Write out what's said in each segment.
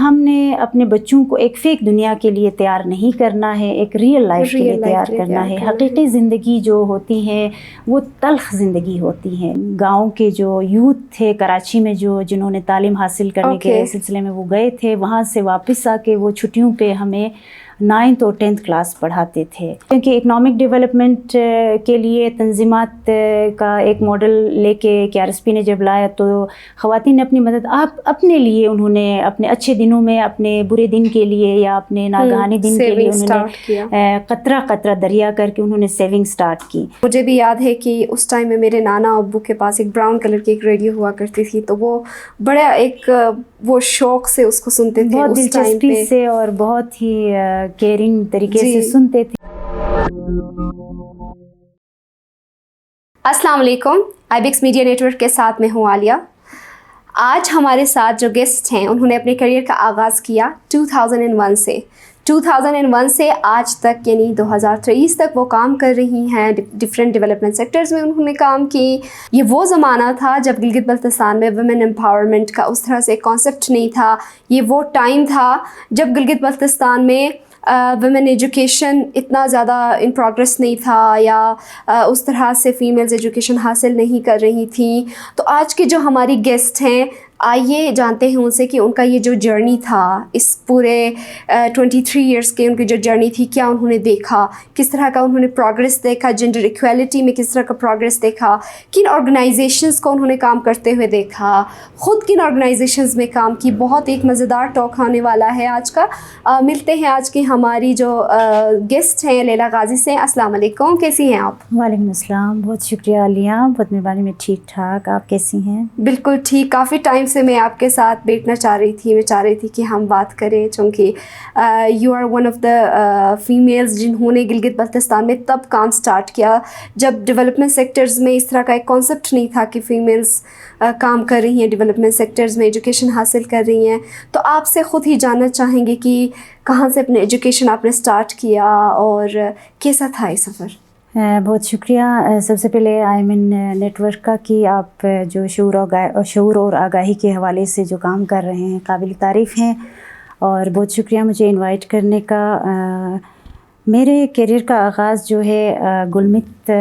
ہم نے اپنے بچوں کو ایک فیک دنیا کے لیے تیار نہیں کرنا ہے، ایک ریئل لائف کے لیے تیار کرنا ہے۔ حقیقی زندگی جو ہوتی ہے وہ تلخ زندگی ہوتی ہے۔ گاؤں کے جو یوتھ تھے کراچی میں جنہوں نے تعلیم حاصل کرنے کے سلسلے میں وہ گئے تھے، وہاں سے واپس آ کے وہ چھٹیوں پہ ہمیں 9th اور 10th کلاس پڑھاتے تھے، کیونکہ اکنامک ڈیولپمنٹ کے لیے تنظیمات کا ایک ماڈل لے کے KRSP نے جب لایا تو خواتین نے اپنی مدد اپنے لیے، انہوں نے اپنے اچھے دنوں میں، اپنے برے دن کے لیے یا اپنے ناگہانی دن کے لیے انہوں نے قطرہ قطرہ دریا کر کے انہوں نے سیونگ سٹارٹ کی۔ مجھے بھی یاد ہے کہ اس ٹائم میں میرے نانا ابو کے پاس ایک براؤن کلر کی ایک ریڈیو ہوا کرتی تھی، تو وہ بڑا ایک وہ شوق سے اس کو سنتے تھے، بہت دلچسپی سے اور بہت ہی کیئرنگ طریقے سے سنتے تھے۔ السلام علیکم، IBEX میڈیا نیٹورک کے ساتھ میں ہوں عالیہ۔ آج ہمارے ساتھ جو گیسٹ ہیں انہوں نے اپنے کریئر کا آغاز کیا 2001 سے 2001 سے آج تک، یعنی 2023 تک وہ کام کر رہی ہیں، ڈفرینٹ ڈیولپمنٹ سیکٹرز میں انہوں نے کام کی۔ یہ وہ زمانہ تھا جب گلگت بلتستان میں ویمن امپاورمنٹ کا اس طرح سے کانسیپٹ نہیں تھا۔ یہ وہ ٹائم تھا جب گلگت بلتستان میں ویمن ایجوکیشن اتنا زیادہ ان پروگرس نہیں تھا، یا اس طرح سے فیمیلز ایجوکیشن حاصل نہیں کر رہی تھیں۔ تو آج کے جو ہماری گیسٹ ہیں، آئیے جانتے ہیں ان سے کہ ان کا یہ جو جرنی تھا، اس پورے 23 ایئرس کے ان کی جو جرنی تھی، کیا انہوں نے دیکھا، کس طرح کا انہوں نے پروگرس دیکھا، جنڈر ایکویلٹی میں کس طرح کا پروگرس دیکھا، کن آرگنائزیشنز کو انہوں نے کام کرتے ہوئے دیکھا، خود کن آرگنائزیشنز میں کام کی۔ بہت ایک مزیدار ٹاک ہونے والا ہے آج کا۔ ملتے ہیں آج کی ہماری جو گیسٹ ہیں لیلا غازی سے۔ السلام علیکم، کیسی ہیں آپ؟ وعلیکم السلام، بہت شکریہ عالیہ، بہت مہربانی، میں ٹھیک ٹھاک، آپ کیسی ہیں؟ بالکل ٹھیک۔ کافی ٹائم سے میں آپ کے ساتھ بیٹھنا چاہ رہی تھی کہ ہم بات کریں، چونکہ you are one of the families جنہوں نے گلگت بلتستان میں تب کام سٹارٹ کیا جب ڈیولپمنٹ سیکٹرز میں اس طرح کا ایک کانسیپٹ نہیں تھا کہ فیمیلز کام کر رہی ہیں ڈیولپمنٹ سیکٹرز میں، ایجوکیشن حاصل کر رہی ہیں۔ تو آپ سے خود ہی جاننا چاہیں گے کہ کہاں سے اپنے ایجوکیشن آپ نے سٹارٹ کیا اور کیسا تھا یہ سفر؟ بہت شکریہ۔ سب سے پہلے IMN نیٹ ورک کا کہ آپ جو شعور اور آگاہی کے حوالے سے جو کام کر رہے ہیں قابل تعریف ہیں، اور بہت شکریہ مجھے انوائٹ کرنے کا۔ میرے کیریئر کا آغاز جو ہے گلمت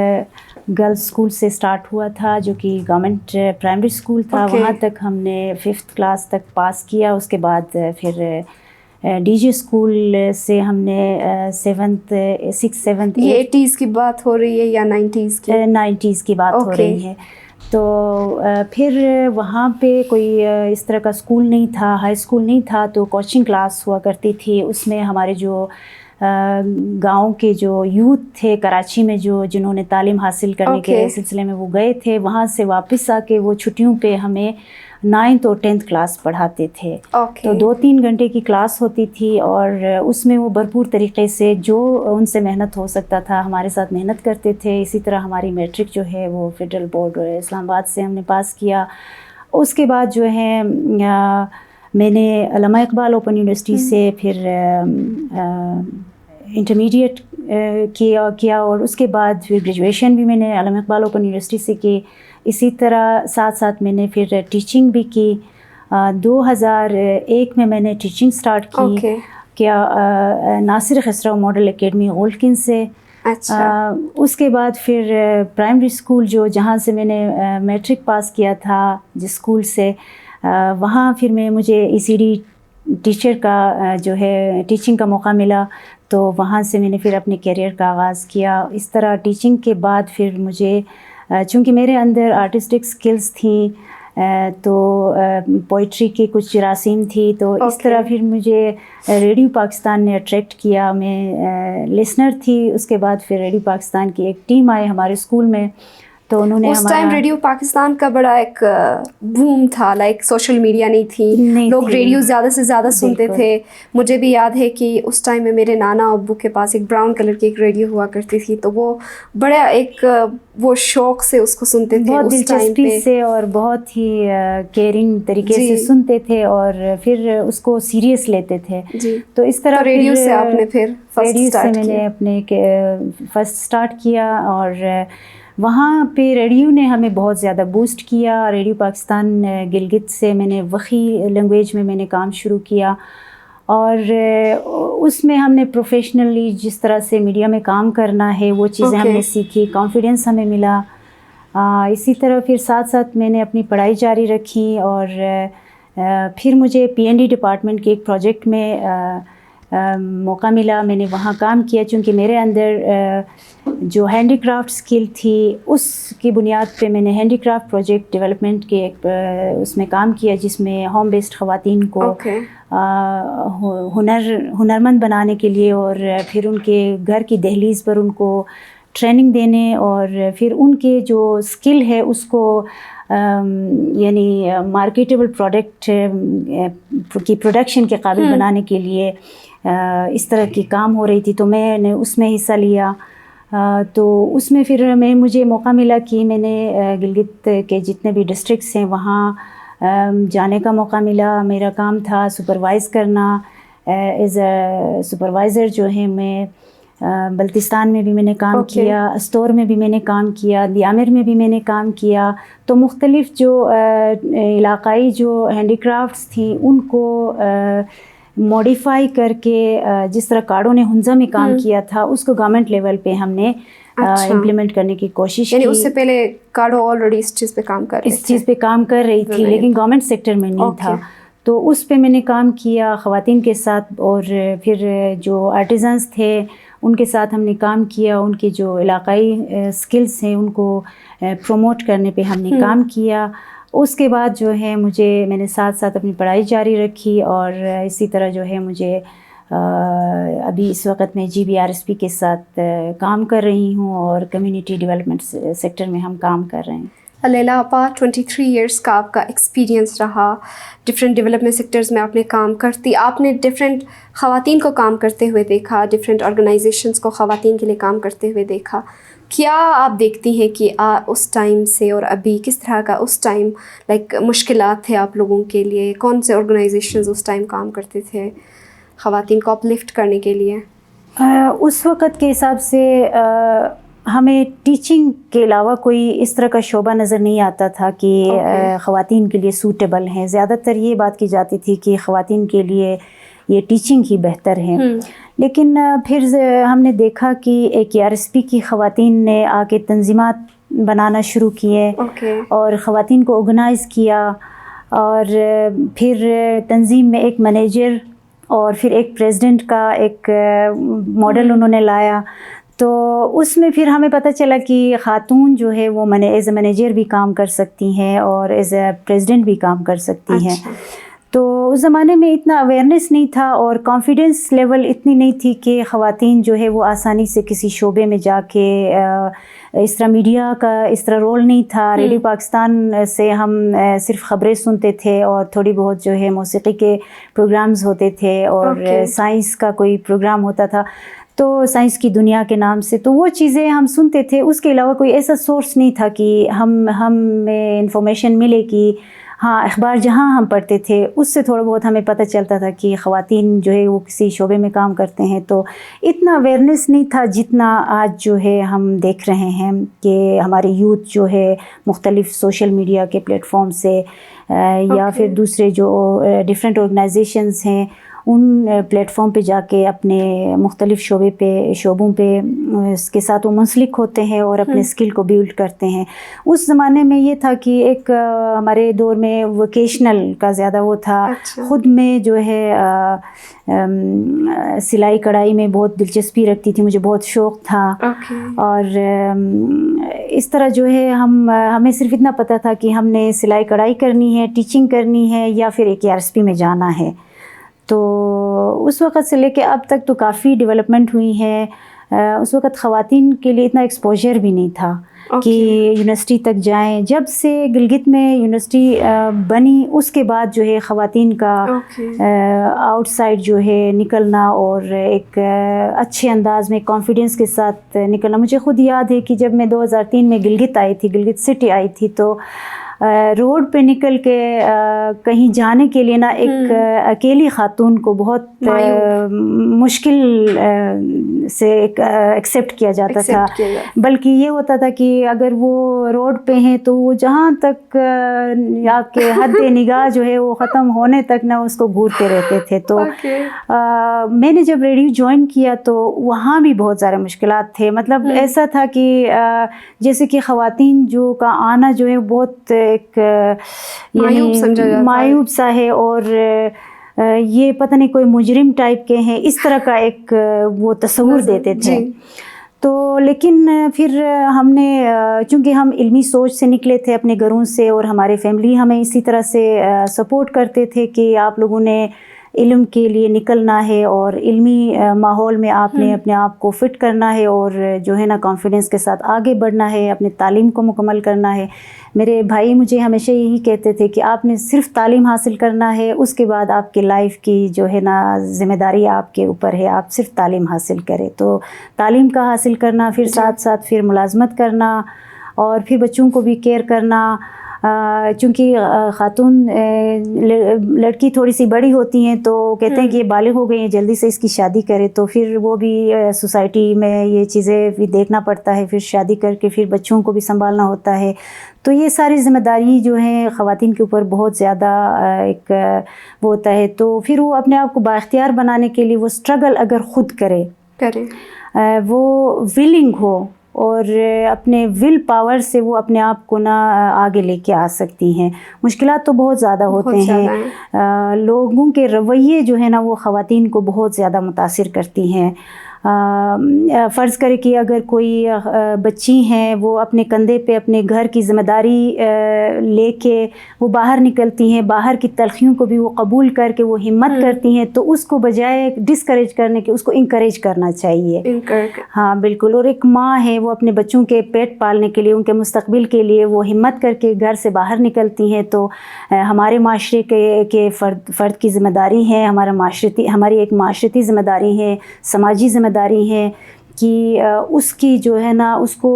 گرلز اسکول سے سٹارٹ ہوا تھا، جو کہ گورنمنٹ پرائمری اسکول تھا۔ وہاں تک ہم نے 5th کلاس تک پاس کیا۔ اس کے بعد پھر DG اسکول سے ہم نے 7th 6th 7th یہ 80s کی بات ہو رہی ہے یا 90s کی؟ 90s کی بات ہو رہی ہے۔ تو پھر وہاں پہ کوئی اس طرح کا اسکول نہیں تھا، ہائی اسکول نہیں تھا، تو کوچنگ کلاس ہوا کرتی تھی۔ اس میں ہمارے جو گاؤں کے جو یوتھ تھے کراچی میں جنہوں نے تعلیم حاصل کرنے کے سلسلے میں وہ گئے تھے، وہاں سے واپس آ کے وہ چھٹیوں پہ ہمیں 9th اور 10th کلاس پڑھاتے تھے۔ تو 2-3 گھنٹے کی کلاس ہوتی تھی، اور اس میں وہ بھرپور طریقے سے جو ان سے محنت ہو سکتا تھا ہمارے ساتھ محنت کرتے تھے۔ اسی طرح ہماری میٹرک جو ہے وہ فیڈرل بورڈ اسلام آباد سے ہم نے پاس کیا۔ اس کے بعد جو ہے میں نے علامہ اقبال اوپن یونیورسٹی سے پھر انٹرمیڈیٹ کیا، اور اس کے بعد پھر گریجویشن بھی میں نے علامہ اقبال اوپن یونیورسٹی سے کی۔ اسی طرح ساتھ میں نے پھر ٹیچنگ بھی کی۔ 2001 میں نے ٹیچنگ سٹارٹ کی کیا ناصر خسرو ماڈل اکیڈمی اولڈ سے۔ اس کے بعد پھر پرائمری اسکول جہاں سے میں نے میٹرک پاس کیا تھا جس اسکول سے، وہاں پھر مجھے ECD ٹیچر کا جو ہے ٹیچنگ کا موقع ملا، تو وہاں سے میں نے پھر اپنے کیریئر کا آغاز کیا۔ اس طرح ٹیچنگ کے بعد پھر مجھے، چونکہ میرے اندر آرٹسٹک سکلز تھیں، تو پوئٹری کی کچھ جراثیم تھی، تو اس طرح پھر مجھے ریڈیو پاکستان نے اٹریکٹ کیا۔ میں لسنر تھی۔ اس کے بعد پھر ریڈیو پاکستان کی ایک ٹیم آئی ہمارے اسکول میں، تو انہوں نے اس ٹائم ریڈیو پاکستان کا بڑا ایک بوم تھا، لائک سوشل میڈیا نہیں تھی، لوگ ریڈیو زیادہ سے زیادہ سنتے تھے۔ مجھے بھی یاد ہے کہ اس ٹائم میں میرے نانا ابو کے پاس ایک براؤن کلر کی ایک ریڈیو ہوا کرتی تھی، تو وہ بڑا ایک وہ شوق سے اس کو سنتے تھے، بہت دلچسپی سے اور بہت ہی کیئرنگ طریقے سے سنتے تھے، اور پھر اس کو سیریس لیتے تھے۔ تو اس طرح ریڈیو سے آپ نے پھر ریڈیو سے میں نے اپنے فرسٹ سٹارٹ کیا، اور وہاں پہ ریڈیو نے ہمیں بہت زیادہ بوسٹ کیا. ریڈیو پاکستان گلگت سے میں نے وقی لینگویج میں نے کام شروع کیا, اور اس میں ہم نے پروفیشنلی جس طرح سے میڈیا میں کام کرنا ہے وہ چیزیں ہم نے سیکھی, کانفیڈنس ہمیں ملا. اسی طرح پھر ساتھ ساتھ میں نے اپنی پڑھائی جاری رکھی, اور پھر مجھے PND ڈپارٹمنٹ کے ایک پروجیکٹ میں موقع ملا. میں نے وہاں کام کیا چونکہ میرے اندر جو ہینڈی کرافٹ اسکل تھی اس کی بنیاد پہ میں نے ہینڈی کرافٹ پروجیکٹ ڈیولپمنٹ کے ایک اس میں کام کیا, جس میں ہوم بیسڈ خواتین کو ہنرمند بنانے کے لیے, اور پھر ان کے گھر کی دہلیز پر ان کو ٹریننگ دینے, اور پھر ان کے جو اسکل ہے اس کو یعنی مارکیٹیبل پروڈکٹ کی پروڈکشن کے قابل بنانے کے لیے اس طرح کی کام ہو رہی تھی. تو میں نے اس میں حصہ لیا. تو اس میں پھر مجھے موقع ملا کہ میں نے گلگت کے جتنے بھی ڈسٹرکٹس ہیں وہاں جانے کا موقع ملا. میرا کام تھا سپروائز کرنا. ایز اے سپروائزر جو ہے میں بلتستان میں بھی میں نے کام کیا, استور میں بھی میں نے کام کیا, دیامر میں بھی میں نے کام کیا. تو مختلف جو علاقائی جو ہینڈی کرافٹس تھیں ان کو موڈیفائی کر کے جس طرح کاڑوں نے ہنزا میں کام کیا تھا اس کو گورنمنٹ لیول پہ ہم نے امپلیمنٹ کرنے کی کوشش کی. یعنی اس سے پہلے کاڑو آلریڈی اس چیز پہ کام کر رہی تھی لیکن گورنمنٹ سیکٹر میں نہیں تھا. تو اس پہ میں نے کام کیا خواتین کے ساتھ, اور پھر جو آرٹیزنس تھے ان کے ساتھ ہم نے کام کیا. ان کے جو علاقائی سکلز ہیں ان کو پروموٹ کرنے پہ ہم نے کام کیا. اس کے بعد جو ہے میں نے ساتھ ساتھ اپنی پڑھائی جاری رکھی, اور اسی طرح جو ہے مجھے ابھی اس وقت میں GBRSP کے ساتھ کام کر رہی ہوں, اور کمیونٹی ڈیولپمنٹ سیکٹر میں ہم کام کر رہے ہیں. لیلا آپا 23 ایئرس کا آپ کا ایکسپیرینس رہا, ڈفرینٹ ڈیولپمنٹ سیکٹرز میں آپ نے کام کرتی, آپ نے ڈفرینٹ خواتین کو کام کرتے ہوئے دیکھا, ڈفرینٹ آرگنائزیشنز کو خواتین کے لیے کام کرتے ہوئے دیکھا. کیا آپ دیکھتی ہیں کہ اس ٹائم سے اور ابھی کس طرح کا اس ٹائم مشکلات تھے آپ لوگوں کے لیے؟ کون سے آرگنائزیشنز اس ٹائم کام کرتے تھے خواتین کو اپلفٹ کرنے کے لیے؟ اس وقت کے حساب سے ہمیں ٹیچنگ کے علاوہ کوئی اس طرح کا شعبہ نظر نہیں آتا تھا کہ خواتین کے لیے سوٹیبل ہیں. زیادہ تر یہ بات کی جاتی تھی کہ خواتین کے لیے یہ ٹیچنگ ہی بہتر ہے. لیکن پھر ہم نے دیکھا کہ ایک ARSP کی خواتین نے آ کے تنظیمات بنانا شروع کیے, اور خواتین کو آرگنائز کیا, اور پھر تنظیم میں ایک مینیجر اور پھر ایک پریزیڈنٹ کا ایک ماڈل انہوں نے لایا. تو اس میں پھر ہمیں پتہ چلا کہ خاتون جو ہے وہ ایز اے مینیجر بھی کام کر سکتی ہیں اور ایز اے پریزیڈنٹ بھی کام کر سکتی ہیں. تو اس زمانے میں اتنا اویئرنیس نہیں تھا اور کانفیڈنس لیول اتنی نہیں تھی کہ خواتین جو ہے وہ آسانی سے کسی شعبے میں جا کے اس طرح میڈیا کا اس طرح رول نہیں تھا. ریڈیو پاکستان سے ہم صرف خبریں سنتے تھے اور تھوڑی بہت جو ہے موسیقی کے پروگرامز ہوتے تھے اور سائنس کا کوئی پروگرام ہوتا تھا تو سائنس کی دنیا کے نام سے, تو وہ چیزیں ہم سنتے تھے. اس کے علاوہ کوئی ایسا سورس نہیں تھا کہ ہمیں انفارمیشن ملے کہ ہاں اخبار جہاں ہم پڑھتے تھے اس سے تھوڑا بہت ہمیں پتہ چلتا تھا کہ خواتین جو ہے وہ کسی شعبے میں کام کرتے ہیں. تو اتنا اویئرنیس نہیں تھا جتنا آج جو ہے ہم دیکھ رہے ہیں کہ ہمارے یوتھ جو ہے مختلف سوشل میڈیا کے پلیٹ فارم سے یا پھر دوسرے جو ڈفرینٹ آرگنائزیشنز ہیں ان پلیٹ فارم پہ جا کے اپنے مختلف شعبوں پہ اس کے ساتھ وہ منسلک ہوتے ہیں اور اپنے اسکل کو بیلڈ کرتے ہیں. اس زمانے میں یہ تھا کہ ایک ہمارے دور میں ووکیشنل کا زیادہ وہ تھا. خود میں جو ہے سلائی کڑھائی میں بہت دلچسپی رکھتی تھی, مجھے بہت شوق تھا. اور اس طرح جو ہے ہمیں صرف اتنا پتہ تھا کہ ہم نے سلائی کڑھائی کرنی ہے, ٹیچنگ کرنی ہے یا پھر ایک ARSP میں جانا ہے. تو اس وقت سے لے کے اب تک تو کافی ڈیولپمنٹ ہوئی ہے. اس وقت خواتین کے لیے اتنا ایکسپوجر بھی نہیں تھا کہ یونیورسٹی تک جائیں. جب سے گلگت میں یونیورسٹی بنی اس کے بعد جو ہے خواتین کا آؤٹ سائڈ جو ہے نکلنا اور ایک اچھے انداز میں کانفیڈنس کے ساتھ نکلنا. مجھے خود یاد ہے کہ جب میں 2003 میں گلگت آئی تھی, گلگت سٹی آئی تھی, تو روڈ پہ نکل کے کہیں جانے کے لیے نا ایک اکیلی خاتون کو بہت مشکل سے ایکسیپٹ کیا جاتا تھا، بلکہ یہ ہوتا تھا کہ اگر وہ روڈ پہ ہیں تو وہ جہاں تک آپ کے حد نگاہ جو ہے وہ ختم ہونے تک نہ اس کو گھورتے رہتے تھے. تو میں نے جب ریڈیو جوائن کیا تو وہاں بھی بہت سارے مشکلات تھے. مطلب ایسا تھا کہ جیسے کہ خواتین جو کا آنا جو ہے بہت ایک معیوب سا ہے، اور یہ پتہ نہیں کوئی مجرم ٹائپ کے ہیں، اس طرح کا ایک وہ تصور دیتے تھے. تو لیکن پھر ہم نے، چونکہ ہم علمی سوچ سے نکلے تھے اپنے گھروں سے، اور ہمارے فیملی ہمیں اسی طرح سے سپورٹ کرتے تھے کہ آپ لوگوں نے علم کے لیے نکلنا ہے اور علمی ماحول میں آپ نے اپنے آپ کو فٹ کرنا ہے، اور جو ہے نا کانفیڈنس کے ساتھ آگے بڑھنا ہے، اپنی تعلیم کو مکمل کرنا ہے. میرے بھائی مجھے ہمیشہ یہی کہتے تھے کہ آپ نے صرف تعلیم حاصل کرنا ہے، اس کے بعد آپ کی لائف کی جو ہے نا ذمہ داری آپ کے اوپر ہے، آپ صرف تعلیم حاصل کریں. تو تعلیم کا حاصل کرنا، پھر ساتھ ساتھ پھر ملازمت کرنا، اور پھر بچوں کو بھی کیئر کرنا. چونکہ خاتون لڑکی تھوڑی سی بڑی ہوتی ہیں تو کہتے ہیں کہ یہ بالغ ہو گئی ہیں، جلدی سے اس کی شادی کرے. تو پھر وہ بھی سوسائٹی میں یہ چیزیں بھی دیکھنا پڑتا ہے، پھر شادی کر کے پھر بچوں کو بھی سنبھالنا ہوتا ہے. تو یہ ساری ذمہ داری جو ہیں خواتین کے اوپر بہت زیادہ ایک وہ ہوتا ہے. تو پھر وہ اپنے آپ کو بااختیار بنانے کے لیے وہ اسٹرگل اگر خود کرے، وہ ولنگ ہو، اور اپنے ول پاور سے وہ اپنے آپ کو نا آگے لے کے آ سکتی ہیں. مشکلات تو بہت زیادہ ہوتے ہیں، لوگوں کے رویے جو ہے نا وہ خواتین کو بہت زیادہ متاثر کرتی ہیں. فرض کرے کہ اگر کوئی بچی ہیں، وہ اپنے کندھے پہ اپنے گھر کی ذمہ داری لے کے وہ باہر نکلتی ہیں، باہر کی تلخیوں کو بھی وہ قبول کر کے وہ ہمت کرتی ہیں، تو اس کو بجائے ڈسکریج کرنے کے اس کو انکریج کرنا چاہیے. ہاں بالکل. اور ایک ماں ہے، وہ اپنے بچوں کے پیٹ پالنے کے لیے، ان کے مستقبل کے لیے وہ ہمت کر کے گھر سے باہر نکلتی ہیں. تو ہمارے معاشرے کے فرد کی ذمہ داری ہے، ہماری ایک معاشرتی ذمہ داری ہے، سماجی ذمہ داری ہے کہ اس کی جو ہے نا اس کو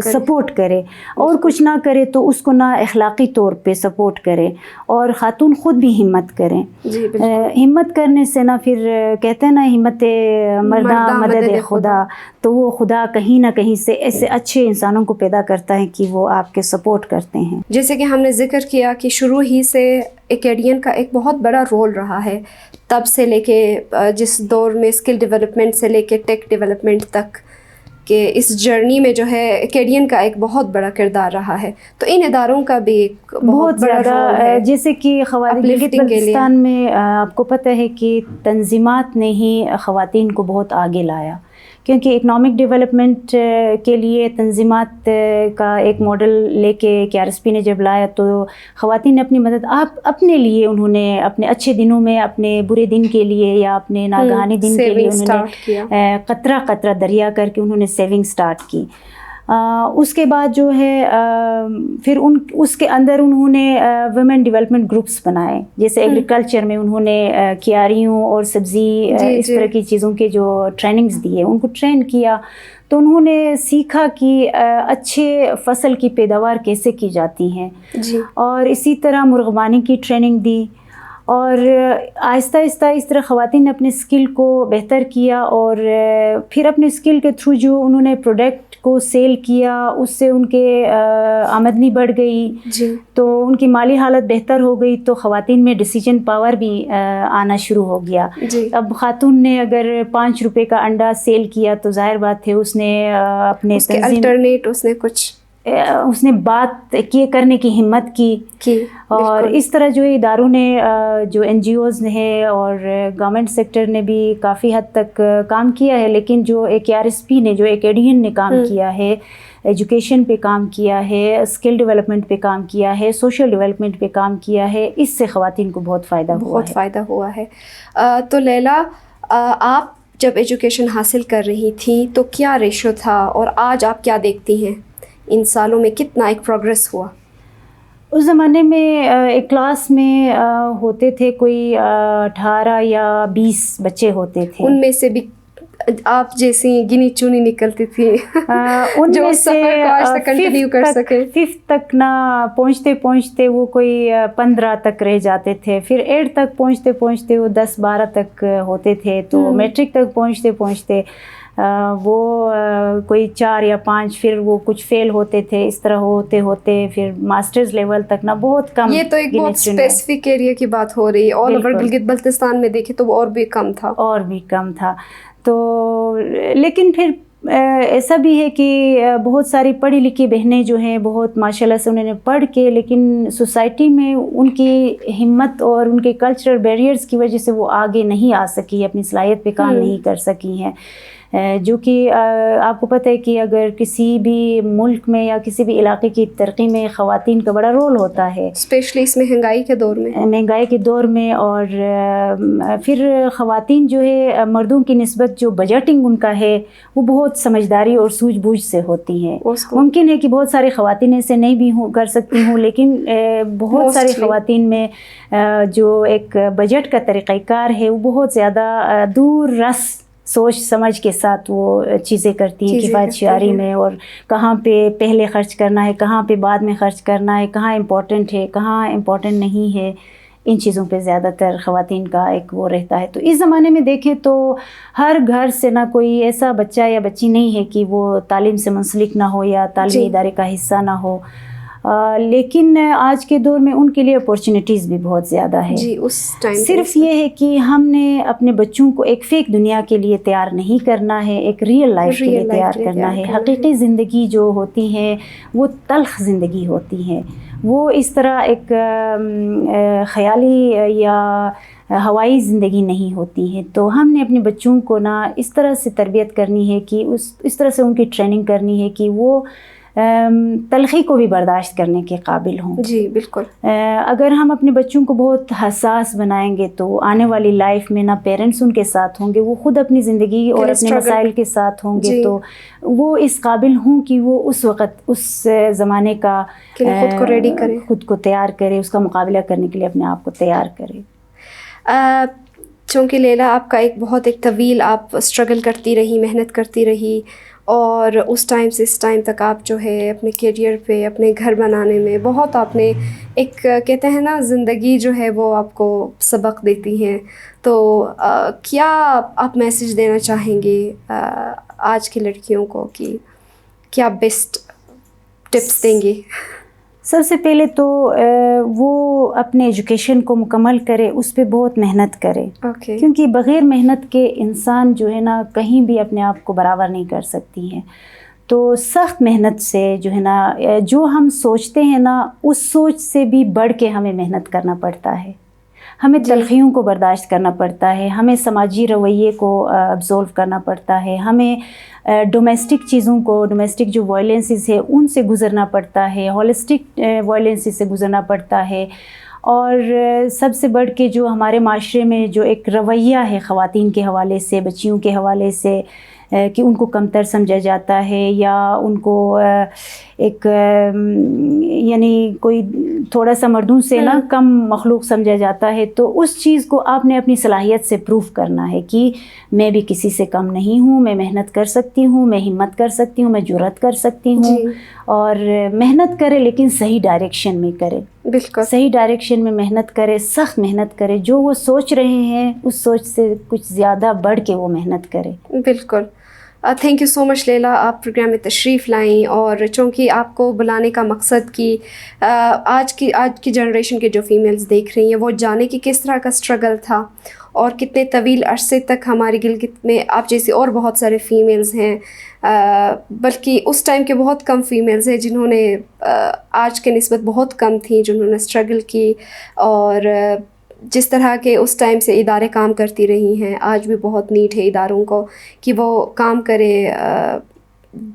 سپورٹ کرے، اور کچھ نہ کرے تو اس کو نہ اخلاقی طور پہ سپورٹ کرے، اور خاتون خود بھی ہمت کریں. ہمت کرنے سے نا پھر کہتے ہیں نا ہمت مردہ مدد خدا، تو وہ خدا کہیں نہ کہیں سے ایسے اچھے انسانوں کو پیدا کرتا ہے کہ وہ آپ کے سپورٹ کرتے ہیں. جیسے کہ ہم نے ذکر کیا کہ شروع ہی سے ایکیڈین کا ایک بہت بڑا رول رہا ہے، تب سے لے کے جس دور میں اسکل ڈیولپمنٹ سے لے کے ٹیک ڈیولپمنٹ تک کہ اس جرنی میں جو ہے ایکیڈین کا ایک بہت بڑا کردار رہا ہے. تو ان اداروں کا بھی ایک بہت بڑا رول ہے. جیسے کہ بلوچستان میں آپ کو پتہ ہے کہ تنظیمات نے ہی خواتین کو بہت آگے لایا، کیونکہ اکنامک ڈیولپمنٹ کے لیے تنظیمات کا ایک ماڈل لے کے KRSP نے جب لایا تو خواتین نے اپنی مدد اپنے لیے، انہوں نے اپنے اچھے دنوں میں، اپنے برے دن کے لیے یا اپنے ناگہانی دن کے لیے انہوں نے قطرہ قطرہ دریا کر کے انہوں نے سیونگ سٹارٹ کی. اس کے بعد جو ہے پھر اس کے اندر انہوں نے ویمن ڈیولپمنٹ گروپس بنائے، جیسے ایگریکلچر میں انہوں نے کیاریوں اور سبزی اس طرح کی چیزوں کے جو ٹریننگز دیے، ان کو ٹرین کیا. تو انہوں نے سیکھا کہ اچھے فصل کی پیداوار کیسے کی جاتی ہیں، اور اسی طرح مرغبانی کی ٹریننگ دی. اور آہستہ آہستہ اس طرح خواتین نے اپنے اسکل کو بہتر کیا، اور پھر اپنے اسکل کے تھرو جو انہوں نے پروڈکٹ کو سیل کیا، اس سے ان کے آمدنی بڑھ گئی، تو ان کی مالی حالت بہتر ہو گئی. تو خواتین میں ڈیسیجن پاور بھی آنا شروع ہو گیا. اب خاتون نے اگر 5 روپے کا انڈا سیل کیا تو ظاہر بات ہے اس نے اپنے اس نے بات کرنے کی ہمت کی. اور اس طرح جو اداروں نے، جو NGOs ہیں اور گورنمنٹ سیکٹر نے بھی کافی حد تک کام کیا ہے، لیکن جو KRSP نے، جو ایکیڈین نے کام کیا ہے، ایجوکیشن پہ کام کیا ہے، اسکل ڈیولپمنٹ پہ کام کیا ہے، سوشل ڈیولپمنٹ پہ کام کیا ہے، اس سے خواتین کو بہت فائدہ ہوا ہے. تو لیلا، آپ جب ایجوکیشن حاصل کر رہی تھیں تو کیا ریشو تھا، اور آج آپ کیا دیکھتی ہیں ان سالوں میں کتنا ایک پروگریس ہوا؟ اس زمانے میں ایک کلاس میں ہوتے تھے کوئی 18 یا 20 بچے ہوتے تھے. ان میں سے بھی آپ جیسی گنی چونی نکلتی تھی ان جو میں اس سفر کو آج تک کنٹینیو کر سکے؟ 5th تک نہ پہنچتے پہنچتے وہ کوئی 15 تک رہ جاتے تھے، پھر 8 تک پہنچتے پہنچتے وہ 10-12 تک ہوتے تھے، تو میٹرک تک پہنچتے پہنچتے وہ کوئی 4 یا 5، پھر وہ کچھ فیل ہوتے تھے، اس طرح ہوتے ہوتے پھر ماسٹرز لیول تک نہ بہت کم. یہ تو ایک بہت اسپیسیفک ایریا کی بات ہو رہی ہے، آل اوور گلگت بلتستان میں دیکھیں تو وہ اور بھی کم تھا. تو لیکن پھر ایسا بھی ہے کہ بہت ساری پڑھی لکھی بہنیں جو ہیں بہت ماشاء اللہ سے انہوں نے پڑھ کے، لیکن سوسائٹی میں ان کی ہمت اور ان کے کلچرل بیریئرز کی وجہ سے وہ آگے نہیں آ سکی، اپنی صلاحیت پہ کام نہیں کر سکی ہیں. جو کہ آپ کو پتہ ہے کہ اگر کسی بھی ملک میں یا کسی بھی علاقے کی ترقی میں خواتین کا بڑا رول ہوتا ہے، اسپیشلی اس مہنگائی کے دور میں. اور پھر خواتین جو ہے مردوں کی نسبت جو بجٹنگ ان کا ہے وہ بہت سمجھداری اور سوجھ بوجھ سے ہوتی ہیں. ممکن ہے کہ بہت ساری خواتین ایسے نہیں بھی کر سکتی ہوں، لیکن بہت ساری خواتین میں جو ایک بجٹ کا طریقہ کار ہے وہ بہت زیادہ دور رس سوچ سمجھ کے ساتھ وہ چیزیں کرتی ہیں، کفایت شعاری میں، اور کہاں پہ پہلے خرچ کرنا ہے، کہاں پہ بعد میں خرچ کرنا ہے، کہاں امپورٹنٹ ہے، کہاں امپورٹنٹ نہیں ہے. ان چیزوں پہ زیادہ تر خواتین کا ایک وہ رہتا ہے. تو اس زمانے میں دیکھیں تو ہر گھر سے نہ کوئی ایسا بچہ یا بچی نہیں ہے کہ وہ تعلیم سے منسلک نہ ہو یا تعلیمی ادارے کا حصہ نہ ہو. لیکن آج کے دور میں ان کے لیے اپورچونیٹیز بھی بہت زیادہ ہے. صرف یہ ہے کہ ہم نے اپنے بچوں کو ایک فیک دنیا کے لیے تیار نہیں کرنا ہے، ایک ریئل لائف کے لیے تیار کرنا ہے. حقیقی زندگی جو ہوتی ہے وہ تلخ زندگی ہوتی ہے، وہ اس طرح ایک خیالی یا ہوائی زندگی نہیں ہوتی ہے. تو ہم نے اپنے بچوں کو نا اس طرح سے تربیت کرنی ہے کہ اس طرح سے ان کی ٹریننگ کرنی ہے کہ وہ تلخی کو بھی برداشت کرنے کے قابل ہوں. جی بالکل. اگر ہم اپنے بچوں کو بہت حساس بنائیں گے تو آنے والی لائف میں نہ پیرنٹس ان کے ساتھ ہوں گے، وہ خود اپنی زندگی اور اپنے مسائل کے ساتھ ہوں گے. تو وہ اس قابل ہوں کہ وہ اس وقت اس زمانے کا خود کو ریڈی کرے، خود کو تیار کرے، اس کا مقابلہ کرنے کے لیے اپنے آپ کو تیار کرے. چونکہ لیلا آپ کا ایک طویل آپ اسٹرگل کرتی رہی، محنت کرتی رہی، اور اس ٹائم سے اس ٹائم تک آپ جو ہے اپنے کیریئر پہ، اپنے گھر بنانے میں بہت آپ نے ایک کہتے ہیں نا زندگی جو ہے وہ آپ کو سبق دیتی ہیں. تو کیا آپ میسیج دینا چاہیں گے آج کی لڑکیوں کو، کہ کیا بیسٹ ٹپس دیں گے؟ سب سے پہلے تو وہ اپنے ایجوکیشن کو مکمل کرے، اس پہ بہت محنت کرے. کیونکہ بغیر محنت کے انسان جو ہے نا کہیں بھی اپنے آپ کو برابر نہیں کر سکتی ہے. تو سخت محنت سے جو ہے نا جو ہم سوچتے ہیں نا اس سوچ سے بھی بڑھ کے ہمیں محنت کرنا پڑتا ہے. ہمیں تلخیوں کو برداشت کرنا پڑتا ہے، ہمیں سماجی رویے کو ابزرو کرنا پڑتا ہے، ہمیں ڈومیسٹک چیزوں کو، ڈومیسٹک جو وائلنسز ہے ان سے گزرنا پڑتا ہے، ہولسٹک وائلنسز سے گزرنا پڑتا ہے. اور سب سے بڑھ کے جو ہمارے معاشرے میں جو ایک رویہ ہے خواتین کے حوالے سے، بچیوں کے حوالے سے، کہ ان کو کمتر سمجھا جاتا ہے یا ان کو ایک یعنی کوئی تھوڑا سا مردوں سے نا کم مخلوق سمجھا جاتا ہے. تو اس چیز کو آپ نے اپنی صلاحیت سے پروف کرنا ہے کہ میں بھی کسی سے کم نہیں ہوں، میں محنت کر سکتی ہوں، میں ہمت کر سکتی ہوں، میں جرأت کر سکتی ہوں. اور محنت کرے لیکن صحیح ڈائریکشن میں کرے. بالکل صحیح ڈائریکشن میں محنت کرے، سخت محنت کرے، جو وہ سوچ رہے ہیں اس سوچ سے کچھ زیادہ بڑھ کے وہ محنت کرے. بالکل. تھینک یو سو مچ لیلا، آپ پروگرام میں تشریف لائیں. اور چونکہ آپ کو بلانے کا مقصد کہ آج کی جنریشن کے جو فیمیلز دیکھ رہی ہیں وہ جانے کہ کس طرح کا اسٹرگل تھا اور کتنے طویل عرصے تک ہماری گلگت میں آپ جیسی اور بہت سارے فیمیلز ہیں، بلکہ اس ٹائم کے بہت کم فیمیلز ہیں جنہوں نے آج کے نسبت بہت کم تھیں جنہوں نے اسٹرگل کی. اور جس طرح کے اس ٹائم سے ادارے کام کرتی رہی ہیں، آج بھی بہت نیڈ ہے اداروں کو کہ وہ کام کرے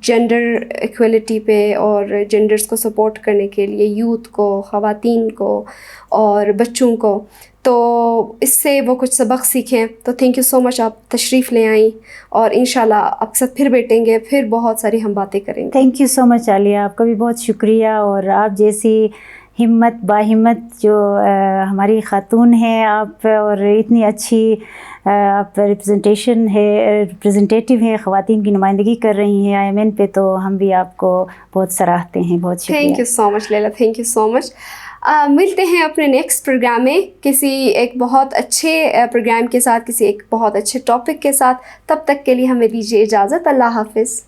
جینڈر ایکویلٹی پہ اور جینڈرز کو سپورٹ کرنے کے لیے، یوتھ کو، خواتین کو اور بچوں کو. تو اس سے وہ کچھ سبق سیکھیں. تو تھینک یو سو مچ، آپ تشریف لے آئیں اور انشاءاللہ آپ کے ساتھ پھر بیٹھیں گے، پھر بہت ساری ہم باتیں کریں گے. تھینک یو سو مچ عالیہ، آپ کا بھی بہت شکریہ. اور آپ جیسی ہمت باہمت جو ہماری خاتون ہیں آپ، اور اتنی اچھی آپ ریپرزنٹیٹیو ہیں، خواتین کی نمائندگی کر رہی ہیں IMN پہ، تو ہم بھی آپ کو بہت سراہتے ہیں. بہت شکریہ. Thank you so much Leela, thank you so much. ملتے ہیں اپنے نیکسٹ پروگرام میں کسی ایک بہت اچھے پروگرام کے ساتھ، کسی ایک بہت اچھے ٹاپک کے ساتھ. تب تک کے لیے ہمیں دیجیے اجازت. اللہ حافظ.